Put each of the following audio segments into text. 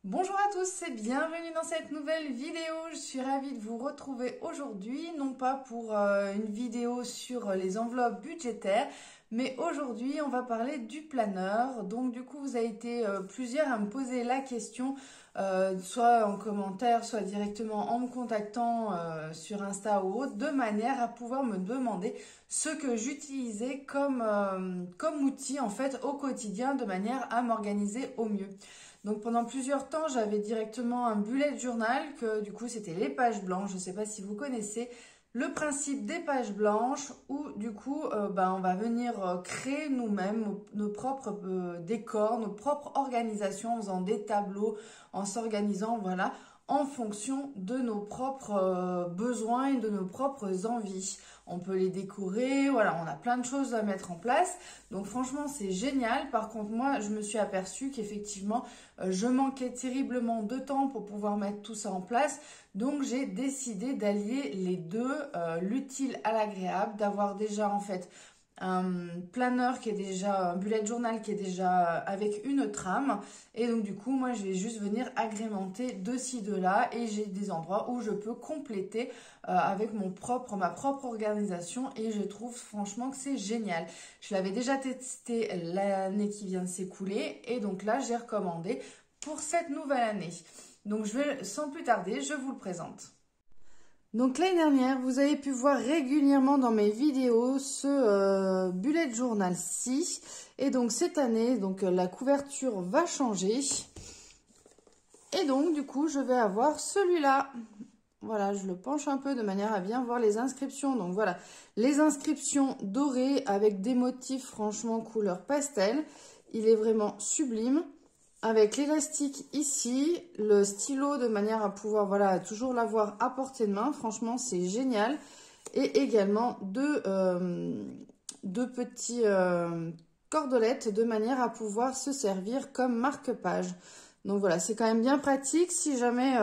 Bonjour à tous et bienvenue dans cette nouvelle vidéo. Je suis ravie de vous retrouver aujourd'hui, non pas pour une vidéo sur les enveloppes budgétaires, mais aujourd'hui on va parler du planeur. Donc du coup vous avez été plusieurs à me poser la question, soit en commentaire, soit directement en me contactant sur Insta ou autre, de manière à pouvoir me demander ce que j'utilisais comme outil en fait au quotidien, de manière à m'organiser au mieux. Donc pendant plusieurs temps, j'avais directement un bullet journal, que du coup c'était les pages blanches. Je ne sais pas si vous connaissez le principe des pages blanches, où du coup on va venir créer nous-mêmes nos propres décors, nos propres organisations, en faisant des tableaux, en s'organisant, voilà, en fonction de nos propres besoins et de nos propres envies. On peut les décorer, voilà, on a plein de choses à mettre en place. Donc franchement, c'est génial. Par contre, moi, je me suis aperçue qu'effectivement, je manquais terriblement de temps pour pouvoir mettre tout ça en place. Donc j'ai décidé d'allier les deux, l'utile à l'agréable, d'avoir déjà en fait un planeur qui est déjà, un bullet journal qui est déjà avec une trame, et donc du coup moi je vais juste venir agrémenter de ci de là, et j'ai des endroits où je peux compléter avec ma propre organisation, et je trouve franchement que c'est génial. Je l'avais déjà testé l'année qui vient de s'écouler, et donc là j'ai recommandé pour cette nouvelle année. Donc sans plus tarder, je vous le présente. Donc l'année dernière, vous avez pu voir régulièrement dans mes vidéos ce bullet journal-ci. Et donc cette année, la couverture va changer. Et donc du coup, je vais avoir celui-là. Voilà, je le penche un peu de manière à bien voir les inscriptions. Donc voilà, les inscriptions dorées avec des motifs franchement couleur pastel. Il est vraiment sublime. Avec l'élastique ici, le stylo de manière à pouvoir, voilà, toujours l'avoir à portée de main. Franchement, c'est génial. Et également deux petits cordelettes de manière à pouvoir se servir comme marque-page. Donc voilà, c'est quand même bien pratique. Si jamais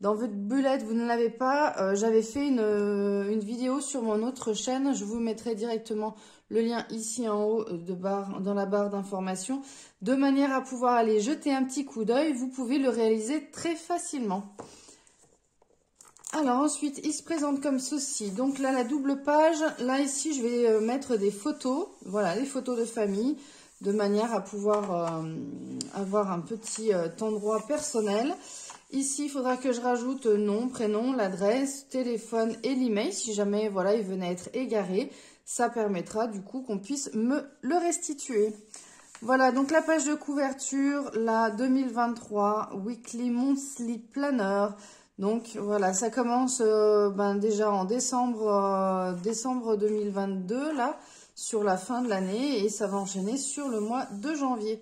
dans votre bullet vous ne l'avez pas, j'avais fait une vidéo sur mon autre chaîne. Je vous mettrai directement le lien ici en haut dans la barre d'information, de manière à pouvoir aller jeter un petit coup d'œil. Vous pouvez le réaliser très facilement. Alors ensuite, il se présente comme ceci. Donc là, la double page. Là, ici, je vais mettre des photos. Voilà, des photos de famille, de manière à pouvoir avoir un petit endroit personnel. Ici, il faudra que je rajoute nom, prénom, l'adresse, téléphone et l'email. Si jamais, voilà, il venait à être égaré, ça permettra du coup qu'on puisse me le restituer. Voilà, donc la page de couverture, la 2023 Weekly Monthly Planner. Donc voilà, ça commence déjà en décembre 2022, là, sur la fin de l'année, et ça va enchaîner sur le mois de janvier.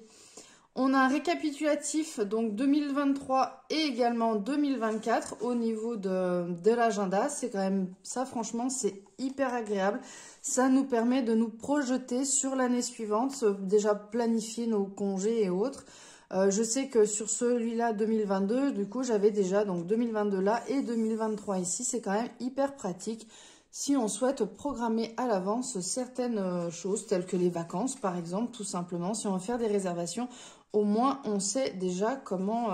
On a un récapitulatif, donc 2023 et également 2024 au niveau de l'agenda. C'est quand même ça, franchement, c'est hyper agréable. Ça nous permet de nous projeter sur l'année suivante, déjà planifier nos congés et autres. Je sais que sur celui-là 2022, du coup, j'avais déjà donc 2022 là et 2023 ici. C'est quand même hyper pratique si on souhaite programmer à l'avance certaines choses, telles que les vacances, par exemple, tout simplement. Si on veut faire des réservations, au moins on sait déjà comment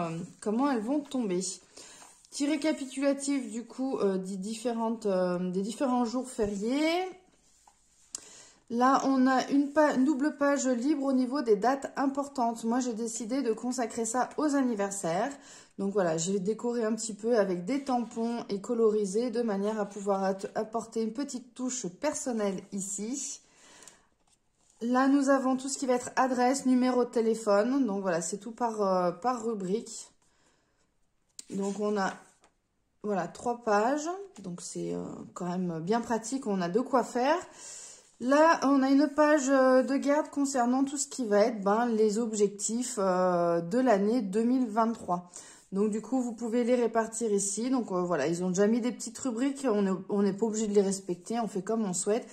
elles vont tomber. Petit récapitulatif du coup des différents jours fériés. Là, on a une double page libre au niveau des dates importantes. Moi, j'ai décidé de consacrer ça aux anniversaires. Donc voilà, j'ai décoré un petit peu avec des tampons et colorisé, de manière à pouvoir apporter une petite touche personnelle ici. Là, nous avons tout ce qui va être adresse, numéro de téléphone. Donc voilà, c'est tout par rubrique. Donc on a, voilà, 3 pages. Donc c'est quand même bien pratique, on a de quoi faire. Là, on a une page de garde concernant tout ce qui va être les objectifs de l'année 2023. Donc du coup, vous pouvez les répartir ici. Donc voilà, ils ont déjà mis des petites rubriques. On n'est pas obligé de les respecter, on fait comme on souhaite.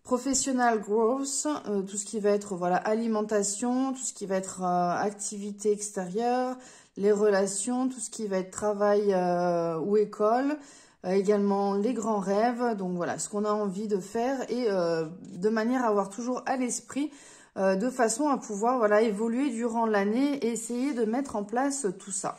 Professional growth, tout ce qui va être voilà, alimentation, tout ce qui va être activité extérieure, les relations, tout ce qui va être travail ou école. Également les grands rêves, donc voilà, ce qu'on a envie de faire, et de manière à avoir toujours à l'esprit, de façon à pouvoir voilà, évoluer durant l'année et essayer de mettre en place tout ça.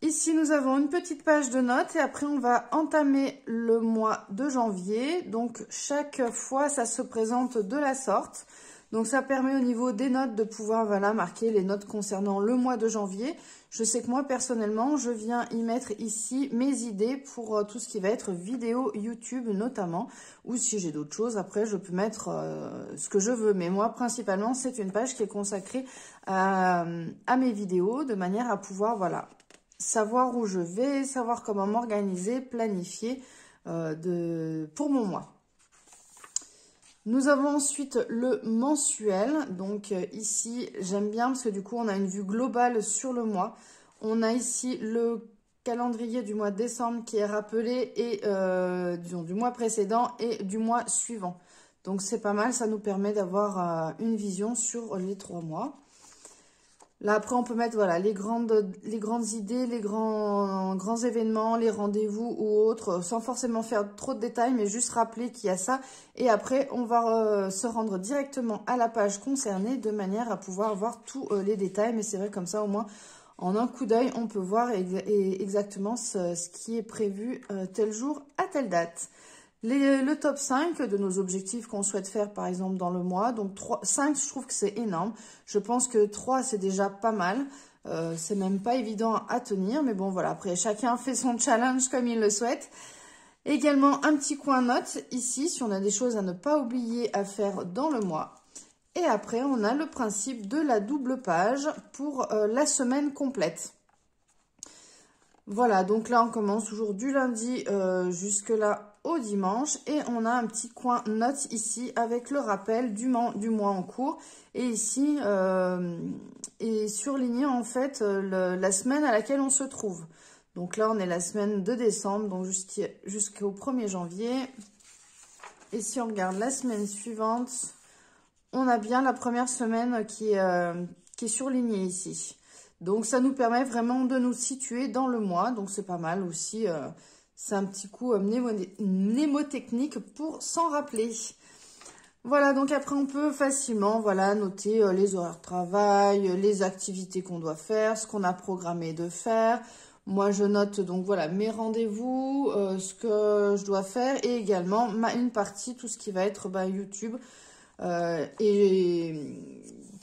Ici, nous avons une petite page de notes et après, on va entamer le mois de janvier. Donc, chaque fois, ça se présente de la sorte. Donc, ça permet au niveau des notes de pouvoir voilà, marquer les notes concernant le mois de janvier. Je sais que moi, personnellement, je viens y mettre ici mes idées pour tout ce qui va être vidéo YouTube notamment. Ou si j'ai d'autres choses, après, je peux mettre ce que je veux. Mais moi, principalement, c'est une page qui est consacrée à mes vidéos de manière à pouvoir, voilà, savoir où je vais, savoir comment m'organiser, planifier pour mon mois. Nous avons ensuite le mensuel. Donc ici, j'aime bien parce que du coup, on a une vue globale sur le mois. On a ici le calendrier du mois de décembre qui est rappelé et disons, du mois précédent et du mois suivant. Donc c'est pas mal, ça nous permet d'avoir une vision sur les 3 mois. Là, après, on peut mettre voilà, les grandes idées, les grands événements, les rendez-vous ou autres, sans forcément faire trop de détails, mais juste rappeler qu'il y a ça. Et après, on va se rendre directement à la page concernée de manière à pouvoir voir tous les détails. Mais c'est vrai, comme ça, au moins, en un coup d'œil, on peut voir exactement ce qui est prévu tel jour à telle date. Le top 5 de nos objectifs qu'on souhaite faire par exemple dans le mois. Donc 5, je trouve que c'est énorme. Je pense que 3, c'est déjà pas mal. C'est même pas évident à tenir. Mais bon, voilà, après, chacun fait son challenge comme il le souhaite. Également, un petit coin note ici, si on a des choses à ne pas oublier à faire dans le mois. Et après, on a le principe de la double page pour la semaine complète. Voilà, donc là, on commence toujours du lundi jusque là au dimanche. Et on a un petit coin notes ici avec le rappel du mois en cours. Et ici, est surligné en fait la semaine à laquelle on se trouve. Donc là, on est la semaine de décembre, donc jusqu'au 1er janvier. Et si on regarde la semaine suivante, on a bien la première semaine qui est surlignée ici. Donc, ça nous permet vraiment de nous situer dans le mois. Donc, c'est pas mal aussi. C'est un petit coup mnémotechnique pour s'en rappeler. Voilà, donc après, on peut facilement voilà, noter les horaires de travail, les activités qu'on doit faire, ce qu'on a programmé de faire. Moi, je note donc voilà mes rendez-vous, ce que je dois faire et également une partie, tout ce qui va être YouTube. Et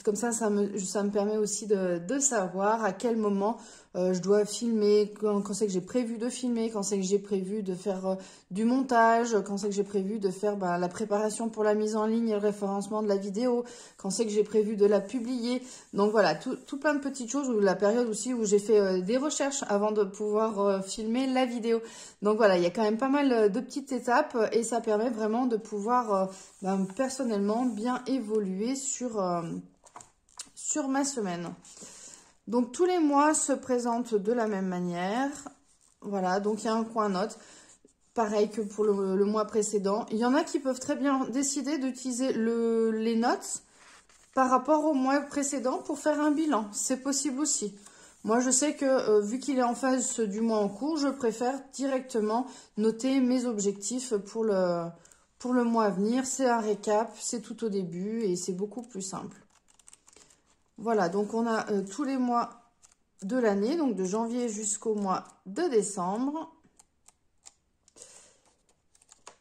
comme ça me permet aussi de savoir à quel moment je dois filmer, quand c'est que j'ai prévu de filmer, quand c'est que j'ai prévu de faire du montage, quand c'est que j'ai prévu de faire la préparation pour la mise en ligne et le référencement de la vidéo, quand c'est que j'ai prévu de la publier. Donc voilà, tout plein de petites choses, ou la période aussi où j'ai fait des recherches avant de pouvoir filmer la vidéo. Donc voilà, il y a quand même pas mal de petites étapes et ça permet vraiment de pouvoir personnellement bien évoluer sur ma semaine. Donc, tous les mois se présentent de la même manière. Voilà, donc il y a un coin note. Pareil que pour le mois précédent. Il y en a qui peuvent très bien décider d'utiliser les notes par rapport au mois précédent pour faire un bilan. C'est possible aussi. Moi, je sais que vu qu'il est en phase du mois en cours, je préfère directement noter mes objectifs pour le mois à venir. C'est un récap, c'est tout au début et c'est beaucoup plus simple. Voilà, donc on a tous les mois de l'année, donc de janvier jusqu'au mois de décembre.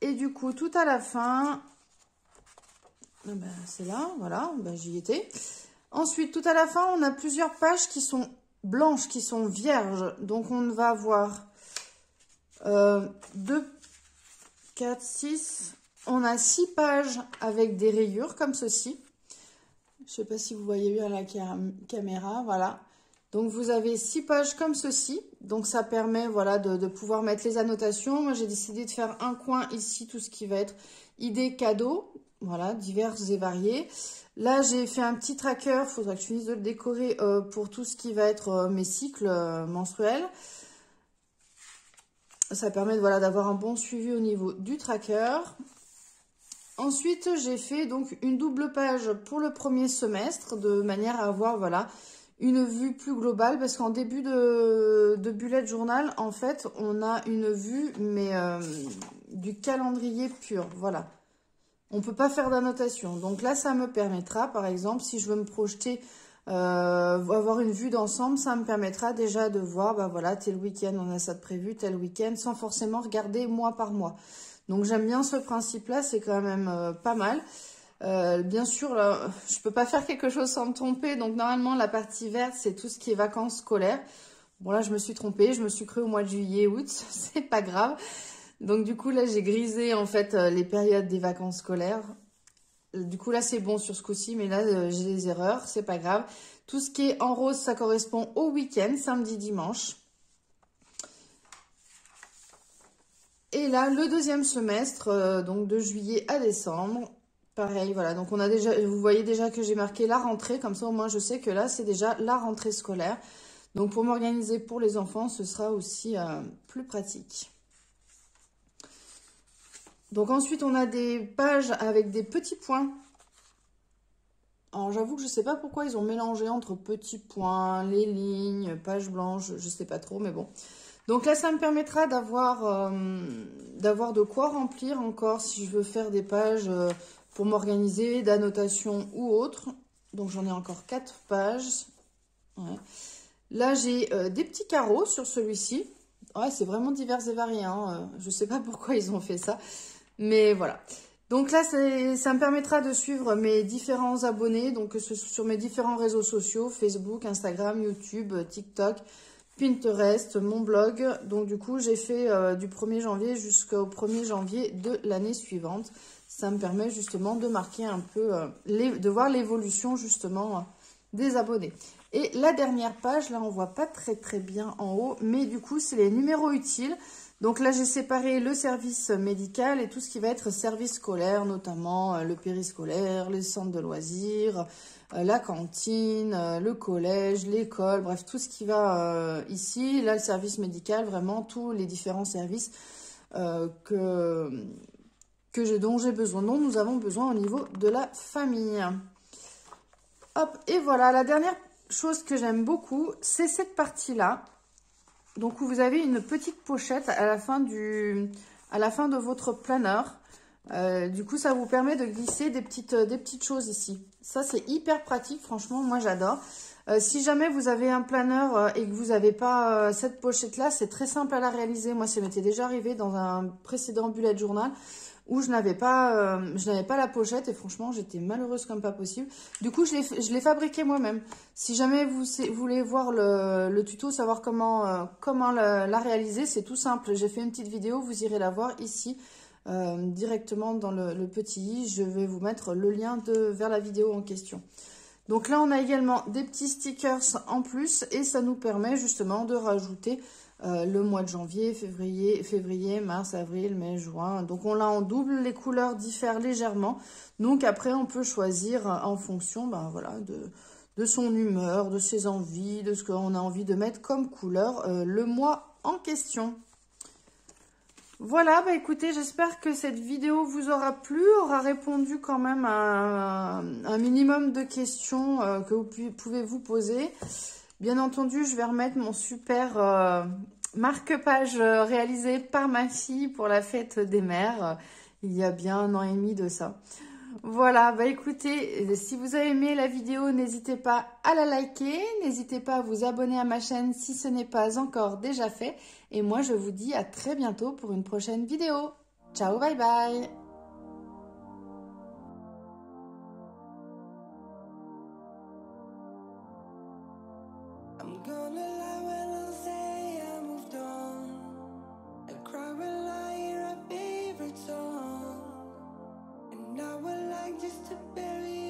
Et du coup, tout à la fin, c'est là, voilà, j'y étais. Ensuite, tout à la fin, on a plusieurs pages qui sont blanches, qui sont vierges. Donc, on va avoir 2, 4, 6. On a 6 pages avec des rayures comme ceci. Je ne sais pas si vous voyez bien la caméra, voilà. Donc, vous avez 6 pages comme ceci. Donc, ça permet voilà, de pouvoir mettre les annotations. Moi, j'ai décidé de faire un coin ici, tout ce qui va être idées cadeaux. Voilà, diverses et variées. Là, j'ai fait un petit tracker. Il faudra que je finisse de le décorer pour tout ce qui va être mes cycles menstruels. Ça permet voilà, d'avoir un bon suivi au niveau du tracker. Ensuite, j'ai fait donc une double page pour le premier semestre de manière à avoir voilà, une vue plus globale parce qu'en début de bullet journal, en fait, on a une vue mais du calendrier pur. Voilà. On ne peut pas faire d'annotation. Donc là, ça me permettra, par exemple, si je veux me projeter avoir une vue d'ensemble, ça me permettra déjà de voir, bah voilà, tel week-end on a ça de prévu, tel week-end, sans forcément regarder mois par mois. Donc j'aime bien ce principe-là, c'est quand même pas mal. Bien sûr, là, je peux pas faire quelque chose sans me tromper, donc normalement la partie verte, c'est tout ce qui est vacances scolaires. Bon là, je me suis trompée, je me suis cru au mois de juillet, août, c'est pas grave. Donc du coup, là, j'ai grisé en fait les périodes des vacances scolaires. Du coup, là, c'est bon sur ce coup-ci, mais là, j'ai des erreurs, c'est pas grave. Tout ce qui est en rose, ça correspond au week-end, samedi, dimanche. Et là, le deuxième semestre, donc de juillet à décembre. Pareil, voilà. Donc, on a déjà, vous voyez déjà que j'ai marqué la rentrée. Comme ça, au moins, je sais que là, c'est déjà la rentrée scolaire. Donc, pour m'organiser pour les enfants, ce sera aussi plus pratique. Donc, ensuite, on a des pages avec des petits points. Alors, j'avoue que je ne sais pas pourquoi ils ont mélangé entre petits points, les lignes, pages blanches, je ne sais pas trop, mais bon. Donc là, ça me permettra d'avoir de quoi remplir encore si je veux faire des pages pour m'organiser, d'annotation ou autre. Donc j'en ai encore 4 pages. Ouais. Là, j'ai des petits carreaux sur celui-ci. Ouais, c'est vraiment divers et varié. Hein. Je ne sais pas pourquoi ils ont fait ça. Mais voilà. Donc là, ça me permettra de suivre mes différents abonnés. Donc sur mes différents réseaux sociaux, Facebook, Instagram, YouTube, TikTok, Pinterest, mon blog. Donc du coup, j'ai fait du 1er janvier jusqu'au 1er janvier de l'année suivante. Ça me permet justement de marquer un peu, de voir l'évolution justement des abonnés. Et la dernière page, là on voit pas très bien en haut, mais du coup c'est les numéros utiles. Donc là j'ai séparé le service médical et tout ce qui va être service scolaire, notamment le périscolaire, les centres de loisirs, la cantine, le collège, l'école, bref, tout ce qui va ici. Là, le service médical, vraiment, tous les différents services dont j'ai besoin, dont nous avons besoin au niveau de la famille. Hop, et voilà, la dernière chose que j'aime beaucoup, c'est cette partie-là. Donc, où vous avez une petite pochette à la fin de votre planeur. Du coup, ça vous permet de glisser des petites choses ici. Ça, c'est hyper pratique. Franchement, moi, j'adore. Si jamais vous avez un planeur et que vous n'avez pas cette pochette-là, c'est très simple à la réaliser. Moi, ça m'était déjà arrivé dans un précédent bullet journal où je n'avais pas la pochette et franchement, j'étais malheureuse comme pas possible. Du coup, je l'ai fabriqué moi-même. Si jamais vous voulez voir le tuto, savoir comment la réaliser, c'est tout simple. J'ai fait une petite vidéo, vous irez la voir ici. Directement dans le petit i, je vais vous mettre le lien vers la vidéo en question. Donc là, on a également des petits stickers en plus et ça nous permet justement de rajouter le mois de janvier, février, mars, avril, mai, juin. Donc on l'a en double, les couleurs diffèrent légèrement. Donc après, on peut choisir en fonction voilà, de son humeur, de ses envies, de ce qu'on a envie de mettre comme couleur le mois en question. Voilà, bah écoutez, j'espère que cette vidéo vous aura plu, aura répondu quand même à un minimum de questions que vous pouvez vous poser. Bien entendu, je vais remettre mon super marque-page réalisé par ma fille pour la fête des mères, il y a bien 1 an et demi de ça. Voilà, bah écoutez, si vous avez aimé la vidéo, n'hésitez pas à la liker, n'hésitez pas à vous abonner à ma chaîne si ce n'est pas encore déjà fait. Et moi, je vous dis à très bientôt pour une prochaine vidéo. Ciao, bye bye! Just to bury